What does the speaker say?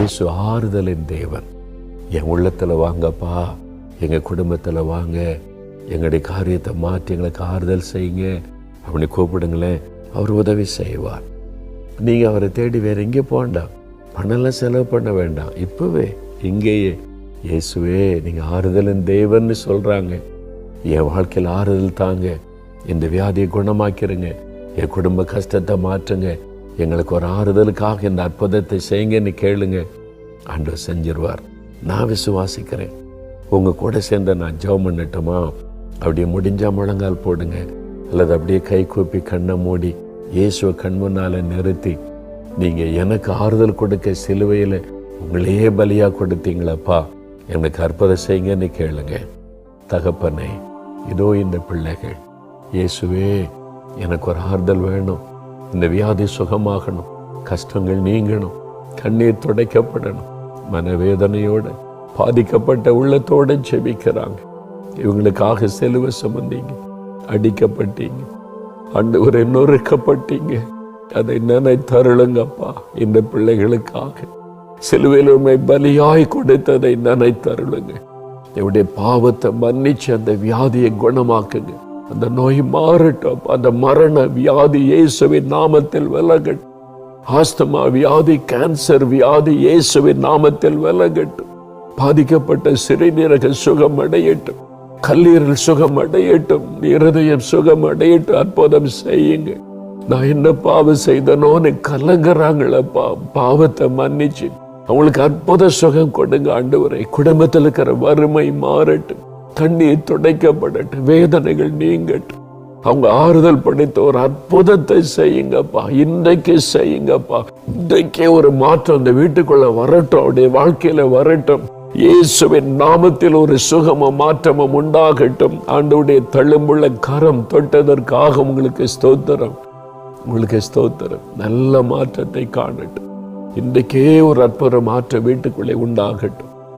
இயேசு ஆறுதலின் தேவன். என் உள்ளத்தில் வாங்கப்பா, எங்கள் குடும்பத்தில் வாங்க, எங்களுடைய காரியத்தை மாற்றி எங்களுக்கு ஆறுதல் செய்யுங்க அப்படி கூப்பிடுங்களேன். அவர் உதவி செய்வார். நீங்கள் அவரை தேடி வேறு எங்கே போகண்டாம், பணம்லாம் செலவு பண்ண வேண்டாம். இப்போவே இங்கேயே இயேசுவே நீங்கள் ஆறுதலின் தேவன்னு சொல்கிறாங்க, என் வாழ்க்கையில் ஆறுதல் தாங்க, இந்த வியாதியை குணமாக்கிருங்க, என் குடும்ப கஷ்டத்தை மாற்றுங்க, எங்களுக்கு ஒரு ஆறுதலுக்காக இந்த அற்புதத்தை செய்யுங்கன்னு கேளுங்க. ஆண்டவர் செஞ்சிருவார். நான் விசுவாசிக்கிறேன். உங்கள் கூட சேர்ந்து நான் ஜெபம் பண்ணட்டுமா? அப்படியே முடிஞ்சால் முழங்கால் போடுங்க, அல்லது அப்படியே கை கூப்பி கண்ணை மூடி இயேசுவை கண் முன்னால் நிறுத்தி, நீங்கள் எனக்கு ஆறுதல் கொடுக்க சிலுவையில் உங்களையே பலியாக கொடுத்தீங்களப்பா, எனக்கு அற்புதம் செய்யுங்கன்னு கேளுங்க. தகப்பனே, இதோ இந்த பிள்ளைகள், இயேசுவே எனக்கு ஒரு ஆறுதல் வேணும், இந்த வியாதி சுகமாகணும், கஷ்டங்கள் நீங்கணும், கண்ணீர் துடைக்கப்படணும். மனவேதனையோடு பாதிக்கப்பட்ட உள்ளத்தோடு ஜெபிக்கிறாங்க. இவங்களுக்காக சிலுவை சுமந்தீங்க, அடிக்கப்பட்டீங்க, ஆண்டவரே நொறுக்கப்பட்டீங்க, அதை நினைத்தருளுங்கப்பா. இந்த பிள்ளைகளுக்காக சிலுவையில் உண்மை பலியாய் கொடுத்ததை நினைத்தருளுங்க. என்னுடைய பாவத்தை மன்னிச்சு அந்த வியாதியை குணமாக்குங்க. அந்த நோய் மாறட்டும். அந்த மரண வியாதி இயேசுவின் நாமத்தில் விலகட்டும். ஆஸ்துமா வியாதி, கேன்சர் வியாதி இயேசுவின் நாமத்தில் விலகட்டும். பாதிக்கப்பட்ட சிறுநீரக சுகம் அடையட்டும், கல்லீரல் சுகம் அடையட்டும், இருதயம் சுகம் அடையட்டும். அற்புதம் செய்யுங்க. நான் என்ன பாவம் செய்தனோன்னு கலங்குறாங்களப்பா, பாவத்தை மன்னிச்சு அவங்களுக்கு அற்புத சுகம் கொடுங்க ஆண்டவரே. குடும்பத்தில் இருக்கிற வறுமை மாறட்டும், கண்ணீர் துடைக்கப்படட்டும், வேதனைகள் நீங்கட்டும். அவங்க ஆறுதல் படைத்த ஒரு அற்புதத்தை செய்யுங்கப்பா. இன்றைக்கு செய்யுங்கப்பா. இன்றைக்கே ஒரு மாற்றம் இந்த வீட்டுக்குள்ள வரட்டும், அவருடைய வாழ்க்கையில வரட்டும். இயேசுவின் நாமத்தில் ஒரு சுகமும் மாற்றமும் உண்டாகட்டும். ஆண்டவருடைய தழும்புள்ள கரம் தொட்டதற்காக உங்களுக்கு ஸ்தோத்திரம், உங்களுக்கு ஸ்தோத்திரம். நல்ல மாற்றத்தை காணட்டும். இன்றைக்கே ஒரு அற்புத மாற்றம் வீட்டுக்குள்ளே உண்டாகட்டும்.